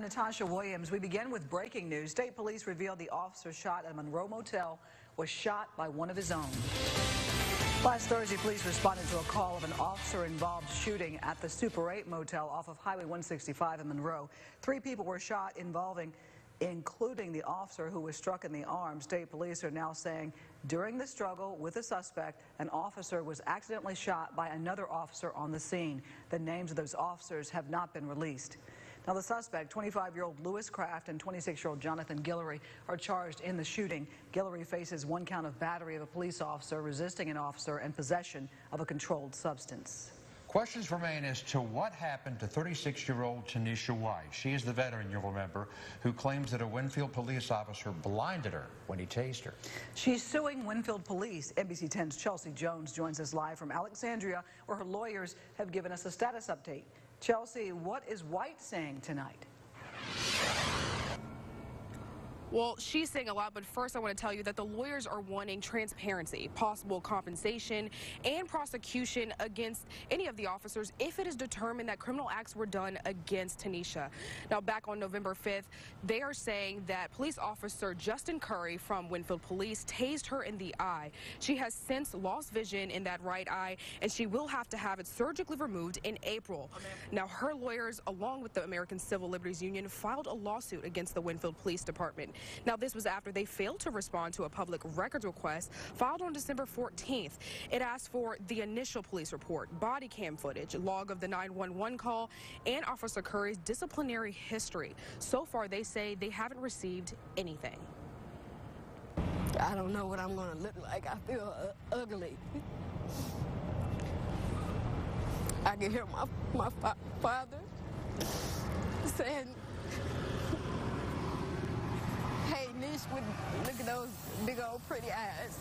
Natasha Williams. We begin with breaking news. State police revealed the officer shot at a Monroe motel was shot by one of his own. Last Thursday, police responded to a call of an officer-involved shooting at the Super 8 motel off of Highway 165 in Monroe. 3 people were shot including the officer who was struck in the arm. State police are now saying during the struggle with the suspect, an officer was accidentally shot by another officer on the scene. The names of those officers have not been released. Now, the suspect, 25-year-old Lewis Kraft and 26-year-old Jonathan Guillory, are charged in the shooting. Guillory faces 1 count of battery of a police officer, resisting an officer, and possession of a controlled substance. Questions remain as to what happened to 36-year-old Tanisha White. She is the veteran, you'll remember, who claims that a Winfield police officer blinded her when he tased her. She's suing Winfield police. NBC 10's Chelsea Jones joins us live from Alexandria, where her lawyers have given us a status update. Chelsea, what is White saying tonight? Well, she's saying a lot, but first I want to tell you that the lawyers are wanting transparency, possible compensation, and prosecution against any of the officers if it is determined that criminal acts were done against Tanisha. Now, back on November 5th, they are saying that police officer Justin Curry from Winfield Police tased her in the eye. She has since lost vision in that right eye, and she will have to have it surgically removed in April. Now, her lawyers, along with the American Civil Liberties Union, filed a lawsuit against the Winfield Police Department. Now, this was after they failed to respond to a public records request filed on December 14th. It asked for the initial police report, body cam footage, log of the 911 call, and Officer Curry's disciplinary history. So far, they say they haven't received anything. I don't know what I'm going to look like. I feel ugly. I can hear my father saying, "Hey, Nish, look at those big old pretty eyes."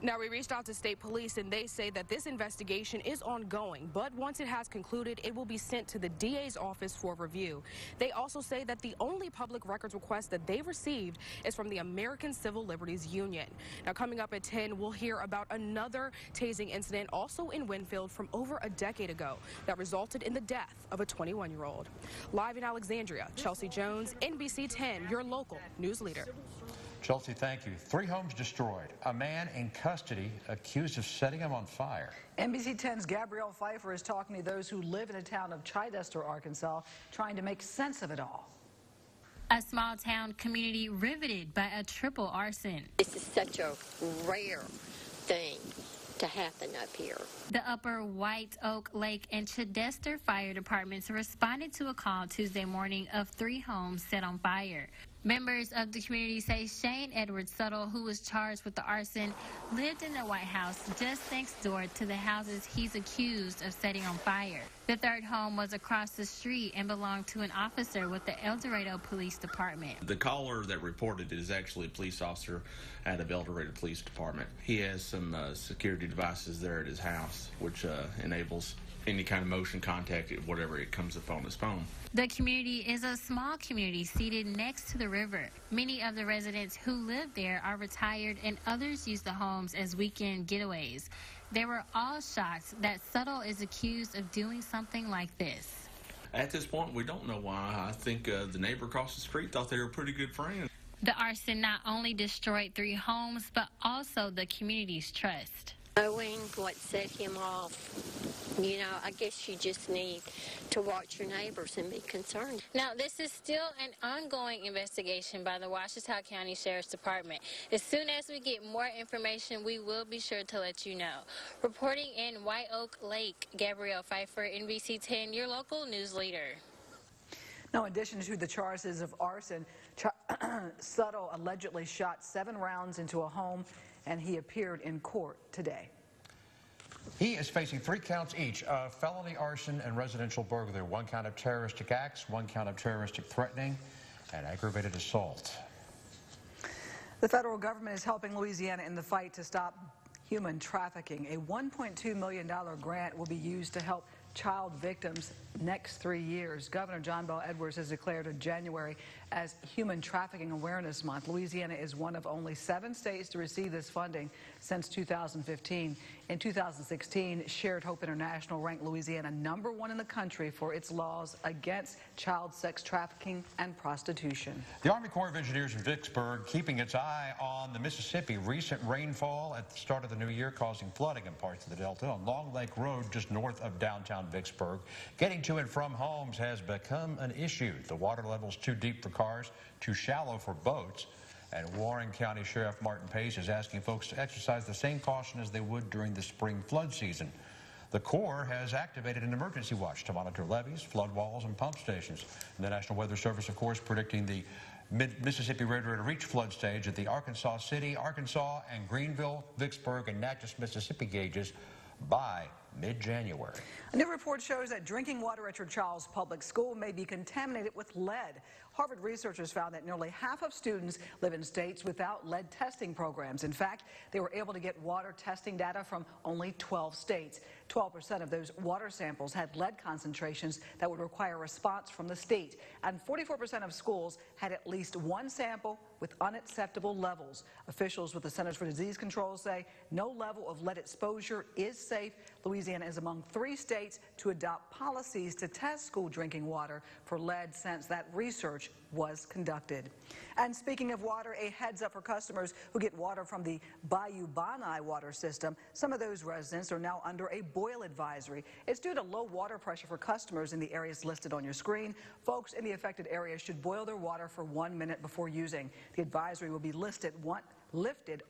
Now, we reached out to state police, and they say that this investigation is ongoing, but once it has concluded, it will be sent to the DA's office for review. They also say that the only public records request that they received is from the American Civil Liberties Union. Now, coming up at 10, we'll hear about another tasing incident also in Winfield from over a decade ago that resulted in the death of a 21-year-old. Live in Alexandria, Chelsea Jones, NBC 10, your local news leader. Chelsea, thank you. 3 homes destroyed. A man in custody accused of setting them on fire. NBC 10's Gabrielle Pfeiffer is talking to those who live in the town of Chidester, Arkansas, trying to make sense of it all. A small town community riveted by a triple arson. This is such a rare thing to happen up here. The Upper White Oak Lake and Chidester fire departments responded to a call Tuesday morning of 3 homes set on fire. Members of the community say Shane Edward Suttle, who was charged with the arson, lived in the White House just next door to the houses he's accused of setting on fire. The 3rd home was across the street and belonged to an officer with the El Dorado Police Department. The caller that reported it is actually a police officer out of El Dorado Police Department. He has some security devices there at his house, which enables any kind of motion contact, whatever it comes up on his phone. The community is a small community seated next to the river. Many of the residents who live there are retired, and others use the homes as weekend getaways. They were all shocked that Suttle is accused of doing something like this. At this point, we don't know why. I think the neighbor across the street thought they were pretty good friends. The arson not only destroyed 3 homes, but also the community's trust. Knowing what set him off, you know, I guess you just need to watch your neighbors and be concerned. Now, this is still an ongoing investigation by the Ouachita County Sheriff's Department. As soon as we get more information, we will be sure to let you know. Reporting in White Oak Lake, Gabrielle Pfeiffer, NBC 10, your local news leader. Now, in addition to the charges of arson, Suttle allegedly shot 7 rounds into a home, and he appeared in court today. He is facing 3 counts each of felony arson and residential burglary, 1 count of terroristic acts, 1 count of terroristic threatening, and aggravated assault. The federal government is helping Louisiana in the fight to stop human trafficking. A $1.2 million grant will be used to help child victims next 3 years. Governor John Bel Edwards has declared January as Human Trafficking Awareness Month. Louisiana is one of only 7 states to receive this funding since 2015. In 2016, Shared Hope International ranked Louisiana #1 in the country for its laws against child sex trafficking and prostitution. The Army Corps of Engineers in Vicksburg keeping its eye on the Mississippi. Recent rainfall at the start of the new year causing flooding in parts of the Delta on Long Lake Road just north of downtown Vicksburg. Getting to and from homes has become an issue. The water level's too deep for cars, too shallow for boats. And Warren County Sheriff Martin Pace is asking folks to exercise the same caution as they would during the spring flood season. The Corps has activated an emergency watch to monitor levees, flood walls, and pump stations. And the National Weather Service, of course, predicting the Mississippi River to reach flood stage at the Arkansas City, Arkansas, and Greenville, Vicksburg, and Natchez, Mississippi gauges by mid-January. A new report shows that drinking water at your child's public school may be contaminated with lead. Harvard researchers found that nearly half of students live in states without lead testing programs. In fact, they were able to get water testing data from only 12 states. 12% of those water samples had lead concentrations that would require a response from the state. And 44% of schools had at least one sample with unacceptable levels. Officials with the Centers for Disease Control say no level of lead exposure is safe. Louisiana is among 3 states to adopt policies to test school drinking water for lead since that research was conducted. And speaking of water, a heads up for customers who get water from the Bayou Bonai water system. Some of those residents are now under a boil advisory. It's due to low water pressure for customers in the areas listed on your screen. Folks in the affected areas should boil their water for 1 minute before using. The advisory will be lifted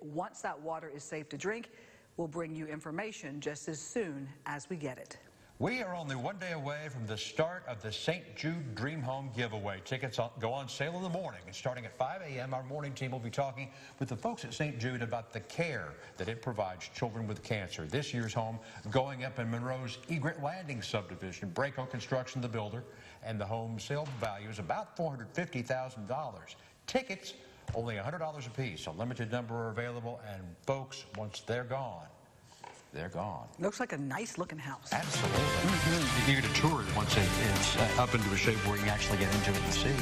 once that water is safe to drink. We'll bring you information just as soon as we get it. We are only one day away from the start of the St. Jude Dream Home giveaway. Tickets go on sale in the morning, and starting at 5 a.m., our morning team will be talking with the folks at St. Jude about the care that it provides children with cancer. This year's home going up in Monroe's Egret Landing subdivision. Braco Construction, the builder, and the home sale value is about $450,000. Tickets, only $100 a piece. A limited number are available, and folks, once they're gone, they're gone. Looks like a nice looking house. Absolutely. You get a tour once it's up into a shape where you can actually get into it and see.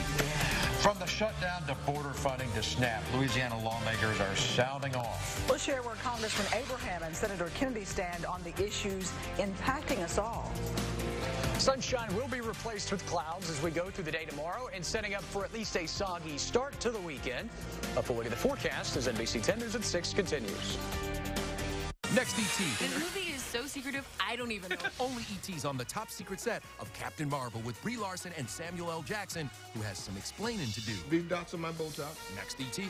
From the shutdown to border funding to SNAP, Louisiana lawmakers are sounding off. We'll share where Congressman Abraham and Senator Kennedy stand on the issues impacting us all. Sunshine will be replaced with clouds as we go through the day tomorrow and setting up for at least a soggy start to the weekend. A full look at the forecast as NBC 10 News at 6 continues. Next, E.T. This movie is so secretive, I don't even know. Only E.T.'s on the top secret set of Captain Marvel with Brie Larson and Samuel L. Jackson, who has some explaining to do. Big dots on my bow top. Next, E.T.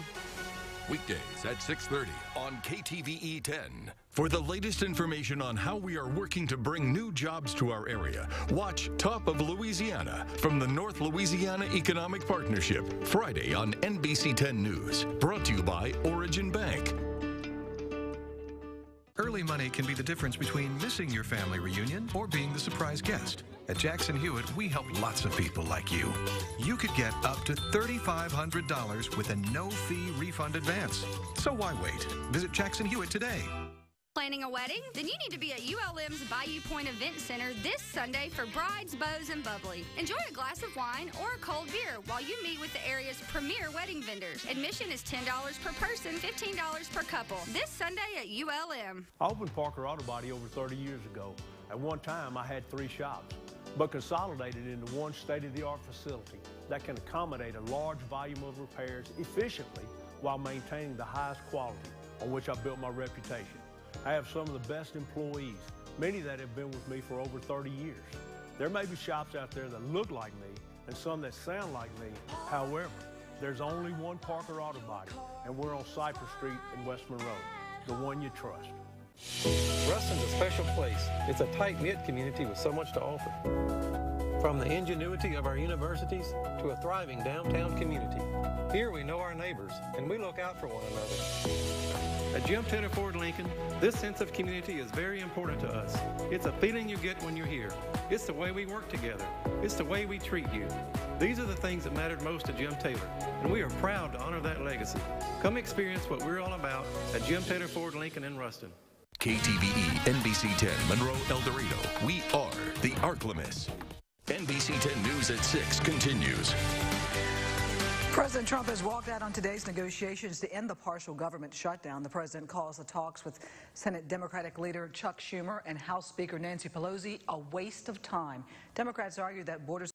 Weekdays at 6:30 on KTVE 10. For the latest information on how we are working to bring new jobs to our area, watch Top of Louisiana from the North Louisiana Economic Partnership, Friday on NBC 10 News. Brought to you by Origin Bank. Early money can be the difference between missing your family reunion or being the surprise guest. At Jackson Hewitt, we help lots of people like you. You could get up to $3,500 with a no-fee refund advance. So why wait? Visit Jackson Hewitt today. Planning a wedding? Then you need to be at ULM's Bayou Point Event Center this Sunday for brides, bows, and bubbly. Enjoy a glass of wine or a cold beer while you meet with the area's premier wedding vendors. Admission is $10 per person, $15 per couple. This Sunday at ULM. I opened Parker Auto Body over 30 years ago. At one time, I had 3 shops, but consolidated into one state-of-the-art facility that can accommodate a large volume of repairs efficiently while maintaining the highest quality on which I built my reputation. I have some of the best employees, many that have been with me for over 30 years. There may be shops out there that look like me and some that sound like me. However, there's only one Parker Auto Body, and we're on Cypress Street in West Monroe, the one you trust. Ruston's a special place. It's a tight-knit community with so much to offer. From the ingenuity of our universities to a thriving downtown community. Here we know our neighbors, and we look out for one another. At Jim Tedder Ford Lincoln, this sense of community is very important to us. It's a feeling you get when you're here. It's the way we work together. It's the way we treat you. These are the things that mattered most to Jim Taylor, and we are proud to honor that legacy. Come experience what we're all about at Jim Tedder Ford Lincoln in Ruston. KTVE NBC 10 Monroe El Dorado. We are the ArkLaMiss. NBC 10 News at 6 continues. President Trump has walked out on today's negotiations to end the partial government shutdown. The president calls the talks with Senate Democratic leader Chuck Schumer and House Speaker Nancy Pelosi a waste of time. Democrats argue that borders